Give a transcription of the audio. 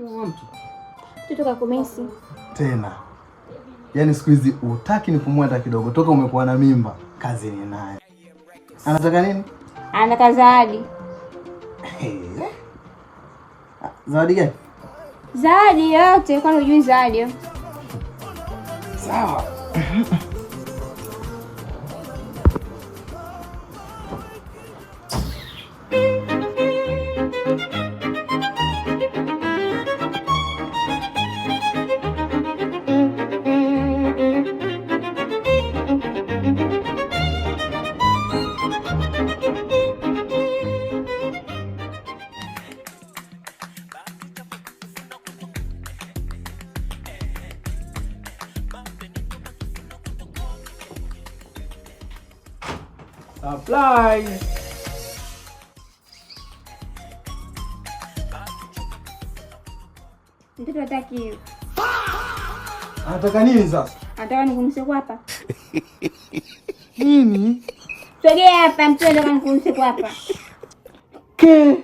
Mtoto kakumisi. Tena. Yaani siku hizi hutaki nipumue hata kidogo. Toka umekuwa na mimba, kazi ni naye. Anataka nini? Anataka zawadi. Zawadi gani? Zawadi yote, kwani hujui zawadi? Sawa. Surprise! Mtoto hataki. Anataka nini sasa? Anataka nikumse kwa hapa. Nini? Sogea hapa, mtoto anataka nikumse kwa hapa. Ke.